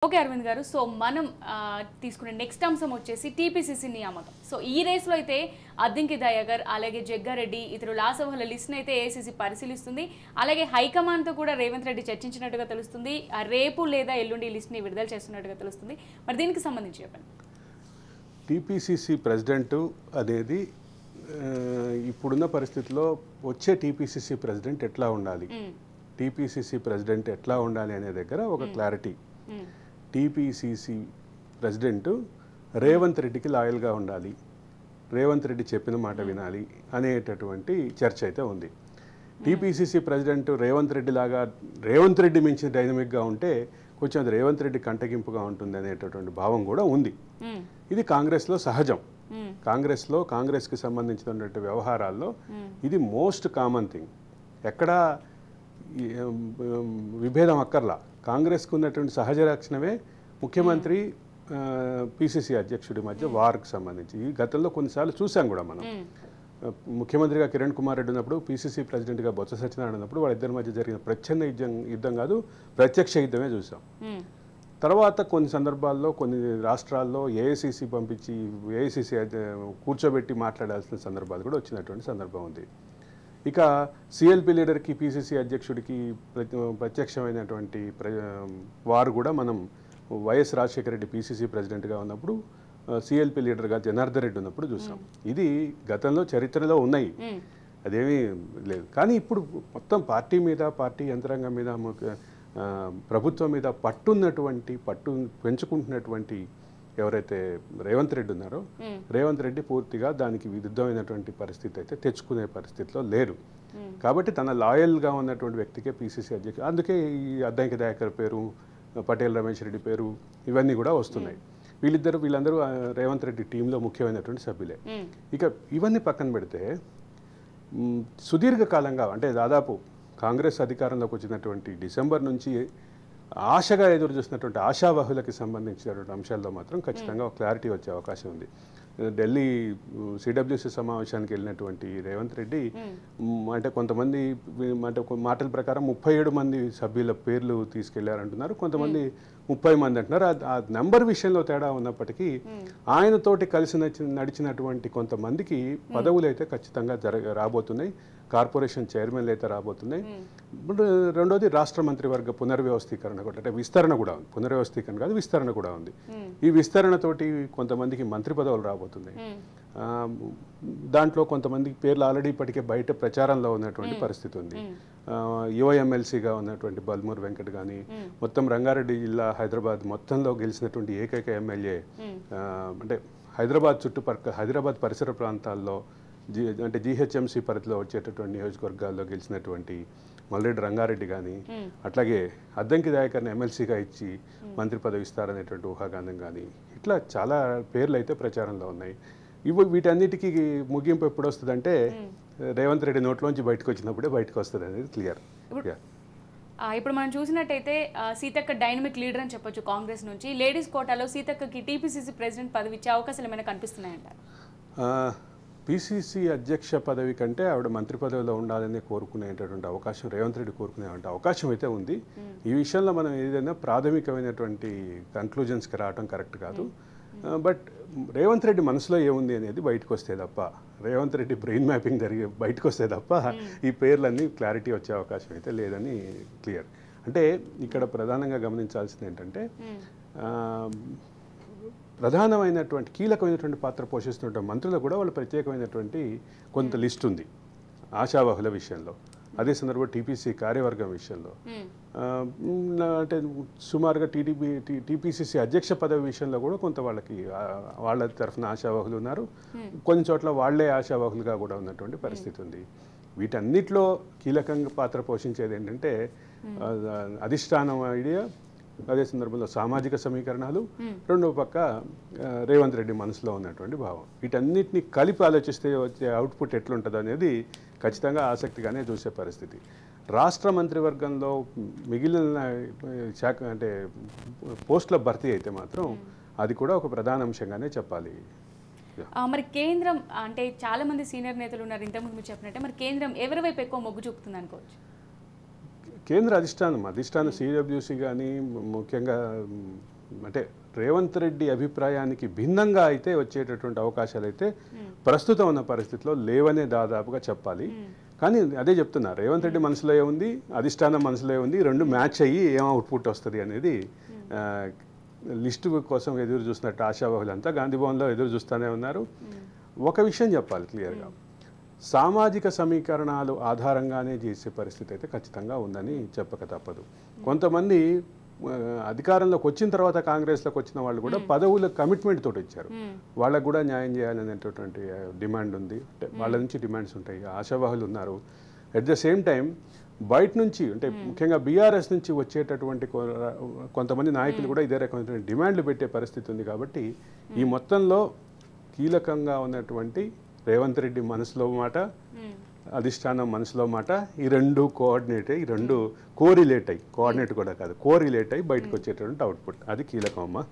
Okay Arvind గారు. So మనం తీసుకునే నెక్స్ట్ అంశం వచ్చేసి టీపీసీసీ నియామకం. సో ఈ రేస్లో అయితే అద్దంకి దయాకర్ అలాగే జగ్గారెడ్డి ఇతరుల ఆసవహల లిస్ట్ని అయితే ఏఐసీసీ పరిశీలిస్తుంది. అలాగే హైకమాండ్తో కూడా రేవంత్ రెడ్డి చర్చించినట్టుగా తెలుస్తుంది. రేపు లేదా ఎల్లుండి లిస్ట్ని విడుదల చేస్తున్నట్టుగా తెలుస్తుంది. మరి దీనికి సంబంధించి చెప్పండి. టీపీసీసీ ప్రెసిడెంట్ అనేది ఇప్పుడున్న పరిస్థితిలో వచ్చే టీపీసీసీ ప్రెసిడెంట్ ఎట్లా ఉండాలి, టీపీసీసీ ప్రెసిడెంట్ ఎట్లా ఉండాలి అనే దగ్గర ఒక క్లారిటీ. టీపీసీసీ ప్రెసిడెంట్ రేవంత్ రెడ్డికి లాయల్గా ఉండాలి, రేవంత్ రెడ్డి చెప్పిన మాట వినాలి అనేటటువంటి చర్చ అయితే ఉంది. టీపీసీసీ ప్రెసిడెంట్ రేవంత్ రెడ్డి లాగా రేవంత్ రెడ్డి మించిన డైనమిక్గా ఉంటే కొంచెం అది రేవంత్ రెడ్డి కంటగింపుగా ఉంటుంది అనేటటువంటి భావం కూడా ఉంది. ఇది కాంగ్రెస్లో సహజం. కాంగ్రెస్కి సంబంధించినటువంటి వ్యవహారాల్లో ఇది మోస్ట్ కామన్ థింగ్. ఎక్కడా విభేదం అక్కర్లా. కాంగ్రెస్కు ఉన్నటువంటి సహజ లక్షణమే ముఖ్యమంత్రి పిసిసి అధ్యక్షుడి మధ్య వార్కి సంబంధించి. ఈ గతంలో కొన్నిసార్లు చూసాం కూడా మనం. ముఖ్యమంత్రిగా కిరణ్ కుమార్ రెడ్డి ఉన్నప్పుడు, పిసిసి ప్రెసిడెంట్గా బొత్స సత్యనారాయణ ఉన్నప్పుడు వాళ్ళిద్దరి మధ్య జరిగిన ప్రచ్ఛన్న యుద్ధం కాదు, ప్రత్యక్ష యుద్ధమే చూసాం. తర్వాత కొన్ని సందర్భాల్లో కొన్ని రాష్ట్రాల్లో ఏఐసీసీ పంపించి ఏఐసీసీ కూర్చోబెట్టి మాట్లాడాల్సిన సందర్భాలు కూడా వచ్చినటువంటి సందర్భం ఉంది. ఇక సిఎల్పి లీడర్కి పిసిసి అధ్యక్షుడికి ప్రత్యక్షమైనటువంటి వారు కూడా మనం వైఎస్ రాజశేఖర రెడ్డి పిసిసి ప్రెసిడెంట్గా ఉన్నప్పుడు, సిఎల్పి లీడర్గా జనార్దన్ రెడ్డి ఉన్నప్పుడు చూసాం. ఇది గతంలో చరిత్రలో ఉన్నాయి, అదేమీ లేదు. కానీ ఇప్పుడు మొత్తం పార్టీ మీద, పార్టీ యంత్రాంగం మీద, ప్రభుత్వం మీద పట్టు పెంచుకుంటున్నటువంటి ఎవరైతే రేవంత్ రెడ్డి ఉన్నారో, రేవంత్ రెడ్డి పూర్తిగా దానికి విరుద్ధమైనటువంటి పరిస్థితి అయితే తెచ్చుకునే పరిస్థితిలో లేరు. కాబట్టి తన లాయల్గా ఉన్నటువంటి వ్యక్తికే పిసిసి అధ్యక్షుడు. అందుకే ఈ అద్దంకి దయాకర్ పేరు, పటేల్ రమేష్ రెడ్డి పేరు ఇవన్నీ కూడా వస్తున్నాయి. వీళ్ళందరూ రేవంత్ రెడ్డి టీంలో ముఖ్యమైనటువంటి సభ్యులే. ఇక ఇవన్నీ పక్కన పెడితే సుదీర్ఘకాలంగా అంటే దాదాపు కాంగ్రెస్ అధికారంలోకి వచ్చినటువంటి డిసెంబర్ నుంచి ఆశగా ఎదురు చూసినటువంటి ఆశావహులకి సంబంధించినటువంటి అంశాల్లో మాత్రం ఖచ్చితంగా ఒక క్లారిటీ వచ్చే అవకాశం ఉంది. ఢిల్లీ సిడబ్ల్యూసీ సమావేశానికి వెళ్ళినటువంటి రేవంత్ రెడ్డి అంటే కొంతమంది అంటే మాటల ప్రకారం 37 మంది సభ్యుల పేర్లు తీసుకెళ్లారంటున్నారు, కొంతమంది 30 మంది అంటున్నారు. ఆ నెంబర్ విషయంలో తేడా ఉన్నప్పటికీ ఆయనతోటి కలిసి నడిచినటువంటి కొంతమందికి పదవులు అయితే ఖచ్చితంగా రాబోతున్నాయి. కార్పొరేషన్ చైర్మన్లు అయితే రాబోతున్నాయి. రెండోది రాష్ట్ర మంత్రివర్గ పునర్వ్యవస్థీకరణ కూడా, అంటే విస్తరణ కూడా ఉంది. పునర్వ్యవస్థీకరణ కాదు, విస్తరణ కూడా ఉంది. ఈ విస్తరణతోటి కొంతమందికి మంత్రి పదవులు రాబోతున్నాయి. దాంట్లో కొంతమంది పేర్లు ఆల్రెడీ ఇప్పటికే బయట ప్రచారంలో ఉన్నటువంటి పరిస్థితి ఉంది. యువ ఎమ్మెల్సీగా ఉన్నటువంటి బల్మూర్ వెంకట్ కానీ, మొత్తం రంగారెడ్డి జిల్లా హైదరాబాద్ మొత్తంలో గెలిచినటువంటి ఏకైక ఎమ్మెల్యే, అంటే హైదరాబాద్ పరిసర ప్రాంతాల్లో అంటే జీహెచ్ఎంసీ పరిధిలో వచ్చేటటువంటి నియోజకవర్గాల్లో గెలిచినటువంటి మల్రెడ్డి రంగారెడ్డి కానీ, అట్లాగే అద్దంకి దయాకర్ని ఎమ్మెల్సీగా ఇచ్చి మంత్రి పదవి ఇస్తారనేటువంటి ఊహాగానం కానీ, ఇట్లా చాలా పేర్లు అయితే ప్రచారంలో ఉన్నాయి. వీటన్నిటికీ ముగింపు ఎప్పుడు వస్తుందంటే రేవంత్ రెడ్డి నోట్లోంచి బయటకు వచ్చినప్పుడే బయటకు వస్తుంది అనేది క్లియర్. ఇప్పుడు మనం చూసినట్టయితే సీతక్క డైనమిక్ లీడర్ అని చెప్పొచ్చు కాంగ్రెస్ నుంచి. లేడీస్ కోటాలో సీతక్కకి టీపీసీసీ ప్రెసిడెంట్ పదవి ఇచ్చే అవకాశాలు ఏమైనా కనిపిస్తున్నాయంటారు? పిసిసి అధ్యక్ష పదవి కంటే ఆవిడ మంత్రి పదవిలో ఉండాలని కోరుకునేటటువంటి అవకాశం, రేవంత్ రెడ్డి కోరుకునేటువంటి అవకాశం అయితే ఉంది. ఈ విషయంలో మనం ఏదైనా ప్రాథమికమైనటువంటి కన్క్లూజన్స్కి రావడం కరెక్ట్ కాదు. బట్ రేవంత్ రెడ్డి మనసులో ఏముంది అనేది బయటకు వస్తే తప్ప, రేవంత్ రెడ్డి బ్రెయిన్ మ్యాపింగ్ జరిగి బయటకు వస్తే తప్ప ఈ పేర్లన్నీ క్లారిటీ వచ్చే అవకాశం అయితే లేదని క్లియర్. అంటే ఇక్కడ ప్రధానంగా గమనించాల్సింది ఏంటంటే ప్రధానమైనటువంటి కీలకమైనటువంటి పాత్ర పోషిస్తున్న మంత్రులు కూడా వాళ్ళ ప్రత్యేకమైనటువంటి కొంత లిస్ట్ ఉంది ఆశావహుల విషయంలో. అదే సందర్భంలో టీపీసీ కార్యవర్గం విషయంలో అంటే సుమారుగా టీపీసీసీ అధ్యక్ష పదవి విషయంలో కూడా కొంత వాళ్ళ తరఫున ఆశావహులు ఉన్నారు. కొన్ని చోట్ల వాళ్లే ఆశావహులుగా కూడా ఉన్నటువంటి పరిస్థితి ఉంది. వీటన్నిటిలో కీలకంగా పాత్ర పోషించేది ఏంటంటే అధిష్టానం ఐడియా, అదే సందర్భంలో సామాజిక సమీకరణాలు, రెండో పక్క రేవంత్ రెడ్డి మనసులో ఉన్నటువంటి భావం. వీటన్నిటిని కలిపి ఆలోచిస్తే వచ్చే అవుట్పుట్ ఎట్లుంటుంది అనేది ఖచ్చితంగా ఆసక్తిగానే చూసే పరిస్థితి. రాష్ట్ర మంత్రివర్గంలో మిగిలిన శాఖ అంటే పోస్టుల భర్తీ అయితే మాత్రం అది కూడా ఒక ప్రధాన అంశంగానే చెప్పాలి. మరి కేంద్రం అంటే చాలా మంది సీనియర్ నేతలు ఉన్నారు ఇంతకుముందు మీరు చెప్పినట్టే, మరి కేంద్రం ఎవరి వైపు ఎక్కువ మొగ్గు చూపుతుంది అనుకోవచ్చు? కేంద్ర అధిష్టానం సిడబ్ల్యూసి కానీ ముఖ్యంగా అంటే రేవంత్ రెడ్డి అభిప్రాయానికి భిన్నంగా అయితే వచ్చేటటువంటి అవకాశాలు అయితే ప్రస్తుతం ఉన్న పరిస్థితిలో లేవనే దాదాపుగా చెప్పాలి. కానీ అదే చెప్తున్నా, రేవంత్ రెడ్డి మనసులో ఏముంది, అధిష్టానం మనసులో ఏముంది, రెండు మ్యాచ్ అయ్యి ఏం అవుట్పుట్ వస్తుంది అనేది లిస్టు కోసం ఎదురు చూస్తున్నట్టు ఆశావాహులంతా గాంధీభవన్లో ఎదురు చూస్తూనే ఉన్నారు. ఒక విషయం చెప్పాలి క్లియర్గా, సామాజిక సమీకరణాలు ఆధారంగానే చేసే పరిస్థితి అయితే ఖచ్చితంగా ఉందని చెప్పక తప్పదు. కొంతమంది అధికారంలోకి వచ్చిన తర్వాత కాంగ్రెస్లోకి వచ్చిన వాళ్ళు కూడా పదవుల కమిట్మెంట్ తోటి ఇచ్చారు. వాళ్ళకు కూడా న్యాయం చేయాలనేటటువంటి డిమాండ్ ఉంది. వాళ్ళ నుంచి డిమాండ్స్ ఉంటాయి, ఆశావాహులు ఉన్నారు. అట్ ద సేమ్ టైం బయట నుంచి అంటే ముఖ్యంగా బీఆర్ఎస్ నుంచి వచ్చేటటువంటి కొంతమంది నాయకులు కూడా ఇదే రకమైనటువంటి డిమాండ్లు పెట్టే పరిస్థితి ఉంది. కాబట్టి ఈ మొత్తంలో కీలకంగా ఉన్నటువంటి రేవంత్ రెడ్డి మనసులో మాట, అధిష్టానం మనసులో మాట, ఈ రెండు కోఆర్డినేట్ అయ్యి, ఈ రెండు కోరిలేట్ అయ్యి, కోఆర్డినేట్ కూడా కాదు కోరిలేట్ అయ్యి బయటకు వచ్చేటటువంటి అవుట్పుట్, అది కీలకం అమ్మా.